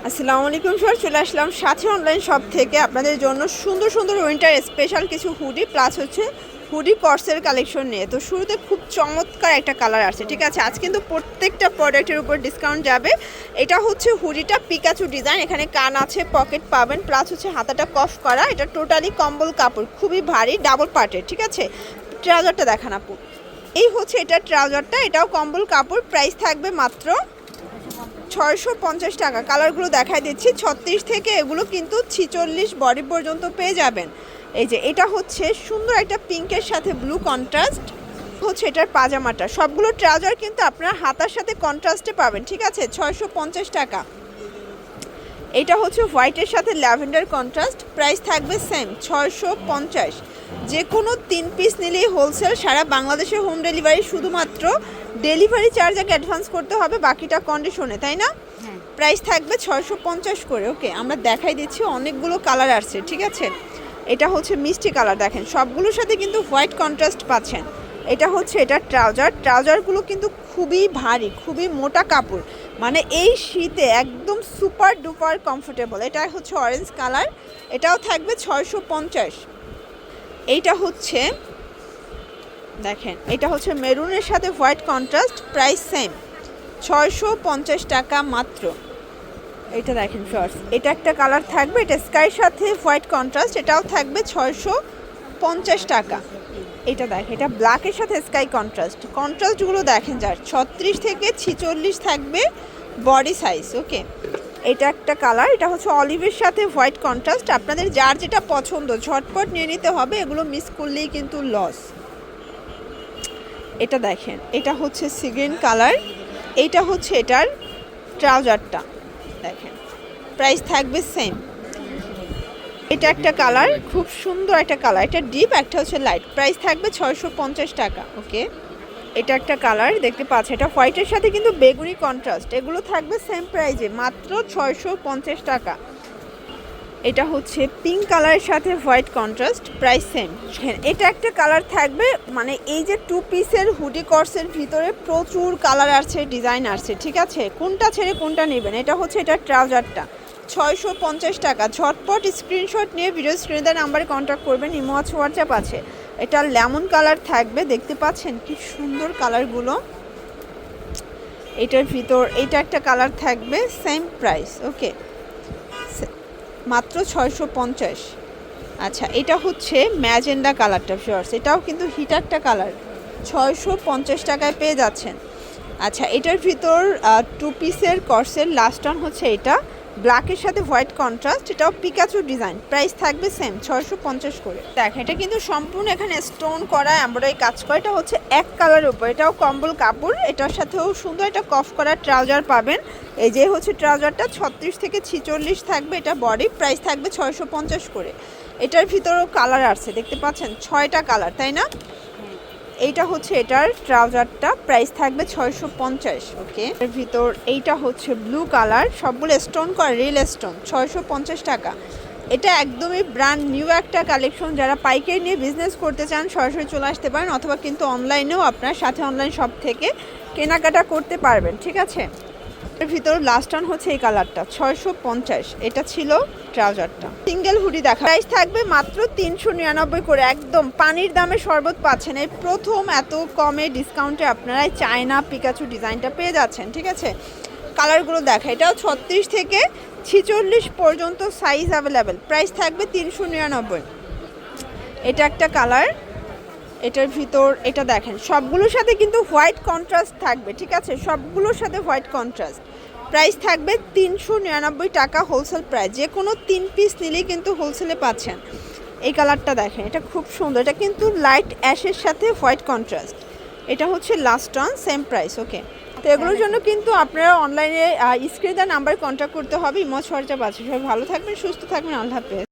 আসসালামু আলাইকুম স্যার, চলে আসলাম সাথী অনলাইন শপ থেকে আপনাদের জন্য সুন্দর সুন্দর উইন্টার স্পেশাল কিছু হুডি প্লাস হচ্ছে হুডি কর্সের কালেকশন নিয়ে। তো শুরুতে খুব চমৎকার একটা কালার আছে, ঠিক আছে। আজ কিন্তু প্রত্যেকটা প্রোডাক্টের উপর ডিসকাউন্ট যাবে। এটা হচ্ছে হুডিটা পিকাচু ডিজাইন, এখানে কান আছে, পকেট পাবেন, প্লাস হচ্ছে হাতাটা কফ করা। এটা টোটালি কম্বল কাপড়, খুবই ভারী, ডাবল পার্টের, ঠিক আছে। ট্রাউজারটা দেখান আপু। এই হচ্ছে এটা ট্রাউজারটা, এটাও কম্বল কাপড়। প্রাইস থাকবে মাত্র 650 টাকা। কালারগুলো দেখাই দিচ্ছি, 36 থেকে এগুলো কিন্তু 46 বডি পর্যন্ত পেয়ে যাবেন। এই যে এটা হচ্ছে সুন্দর একটা পিঙ্কের সাথে ব্লু কন্ট্রাস্ট হচ্ছে এটার পাজামাটা। সবগুলো ট্রাউজার কিন্তু আপনার হাতার সাথে কন্ট্রাস্টে পাবেন, ঠিক আছে। 650 টাকা। এটা হচ্ছে হোয়াইটের সাথে ল্যাভেন্ডার কন্ট্রাস্ট, প্রাইস থাকবে সেম 650। যে কোনো 3 পিস নিলেই হোলসেল, সারা বাংলাদেশে হোম ডেলিভারি। শুধুমাত্র ডেলিভারি চার্জ আগে অ্যাডভান্স করতে হবে, বাকিটা কন্ডিশনে, তাই না? প্রাইস থাকবে 650 করে। ওকে, আমরা দেখাই দিচ্ছি, অনেকগুলো কালার আসছে, ঠিক আছে। এটা হচ্ছে মিষ্টি কালার, দেখেন সবগুলোর সাথে কিন্তু হোয়াইট কন্ট্রাস্ট পাচ্ছেন। এটা হচ্ছে এটা ট্রাউজারগুলো কিন্তু খুবই ভারী, খুবই মোটা কাপড়, মানে এই শীতে একদম সুপার ডুপার কমফোর্টেবল। এটা হচ্ছে অরেঞ্জ কালার, এটাও থাকবে 650। এইটা হচ্ছে দেখেন, এটা হচ্ছে মেরুনের সাথে হোয়াইট কন্ট্রাস্ট, প্রাইস সেম 650 টাকা মাত্র। এটা দেখেন শর্টস, এটা একটা কালার থাকবে, এটা স্কাইয়ের সাথে হোয়াইট কন্ট্রাস্ট, এটাও থাকবে 650 টাকা। এটা দেখেন, এটা ব্ল্যাকের সাথে স্কাই কন্ট্রাস্টগুলো দেখেন, যার 36 থেকে 46 থাকবে বডি সাইজ। ওকে, এটা একটা কালার, এটা হচ্ছে অলিভের সাথে হোয়াইট কন্ট্রাস্ট। আপনাদের যার যেটা পছন্দ ঝটপট নিয়ে নিতে হবে, এগুলো মিস করলেই কিন্তু লস। এটা দেখেন, এটা হচ্ছে সি গ্রিন কালার, এইটা হচ্ছে এটার ট্রাউজারটা দেখেন, প্রাইস থাকবে সেম। এটা একটা কালার, খুব সুন্দর একটা কালার, এটা ডিপ, একটা হচ্ছে লাইট, প্রাইস থাকবে 650 টাকা। ওকে, এটা একটা কালার দেখতে পাচ্ছেন, এটা হোয়াইটের সাথে কিন্তু বেগুনি কন্ট্রাস্ট, এগুলো থাকবে সেম প্রাইজে মাত্র 650 টাকা। এটা হচ্ছে পিঙ্ক কালারের সাথে হোয়াইট কন্ট্রাস্ট, প্রাইস সেম। এটা একটা কালার থাকবে, মানে এই যে 2 পিসের হুডি কর্সের ভিতরে প্রচুর কালার আসছে, ডিজাইন আসছে, ঠিক আছে। কোনটা ছেড়ে কোনটা নেবেন। এটা হচ্ছে এটা ট্রাউজারটা 650 টাকা। ঝটপট স্ক্রিনশট নিয়ে ভিডিও স্ক্রিনে দেওয়া নাম্বারে কন্ট্যাক্ট করবেন, ইমো আছে, হোয়াটসঅ্যাপ আছে। এটা লেমন কালার থাকবে, দেখতে পাচ্ছেন কি সুন্দর কালারগুলো। এটার ভিতর এটা একটা কালার থাকবে, সেম প্রাইস। ওকে, মাত্র 650। আচ্ছা, এটা হচ্ছে ম্যাজেন্ডা কালারটা ফিওর্স, এটাও কিন্তু হিট একটা কালার, 650 টাকায় পেয়ে যাচ্ছেন। আচ্ছা, এটার ভিতর 2 পিসের কর্সের লাস্ট অন হচ্ছে এটা ব্ল্যাকের সাথে হোয়াইট কন্ট্রাস্ট, এটাও পিকাচু ডিজাইন, প্রাইস থাকবে সেম 650 করে। দেখ, এটা কিন্তু সম্পূর্ণ এখানে স্টোন করা, এমব্রয়ডারি কাজ করা। এটা হচ্ছে এক কালারের উপর, এটাও কম্বল কাপড়, এটার সাথেও সুন্দর একটা কফ করা ট্রাউজার পাবেন। এই যে হচ্ছে ট্রাউজারটা 36 থেকে 46 থাকবে, এটা বডি, প্রাইস থাকবে 650 করে। এটার ভিতরেও কালার আসছে, দেখতে পাচ্ছেন 6টা কালার, তাই না? এইটা হচ্ছে এটার ট্রাউজারটা, প্রাইস থাকবে 650। ওকে, এর ভিতর এইটা হচ্ছে ব্লু কালার, সবগুলো স্টোন করা, রিয়েল স্টোন, 650 টাকা। এটা একদমই ব্র্যান্ড নিউ একটা কালেকশন। যারা পাইকারি নিয়ে বিজনেস করতে চান সরাসরি চলে আসতে পারেন, অথবা কিন্তু অনলাইনেও আপনার সাথে অনলাইন শপ থেকে কেনাকাটা করতে পারবেন, ঠিক আছে। এর ভিতর লাস্ট অন হচ্ছে এই কালারটা 650। এটা ছিল ট্রাউজারটা। সিঙ্গেল হুডি দেখা, প্রাইস থাকবে মাত্র 399 করে। একদম পানির দামে শরবত পাচ্ছেন, এই প্রথম এত কমে ডিসকাউন্টে আপনারা চায়না পিকাচু ডিজাইনটা পেয়ে যাচ্ছেন, ঠিক আছে। কালারগুলো দেখা, এটাও 36 থেকে 46 পর্যন্ত সাইজ অ্যাভেলেবেল, প্রাইস থাকবে 399। এটা একটা কালার, এটার ভিতর এটা দেখেন, সবগুলোর সাথে কিন্তু হোয়াইট কন্ট্রাস্ট থাকবে, ঠিক আছে। সবগুলোর সাথে হোয়াইট কন্ট্রাস্ট, প্রাইস থাকবে 399 টাকা হোলসেল প্রাইস। যে কোনো 3 পিস নিলেই কিন্তু হোলসেলে পাচ্ছেন। এই কালারটা দেখেন, এটা খুব সুন্দর, এটা কিন্তু লাইট অ্যাশের সাথে হোয়াইট কন্ট্রাস্ট। এটা হচ্ছে লাস্ট অন, সেম প্রাইস। ওকে, তো এগুলোর জন্য কিন্তু আপনারা অনলাইনে স্ক্রিনে নাম্বার কন্ট্যাক্ট করতে হবে, ইমো হোয়াটসঅ্যাপ আছে। সবাই ভালো থাকবেন, সুস্থ থাকবেন, আল্লাহ হাফেজ।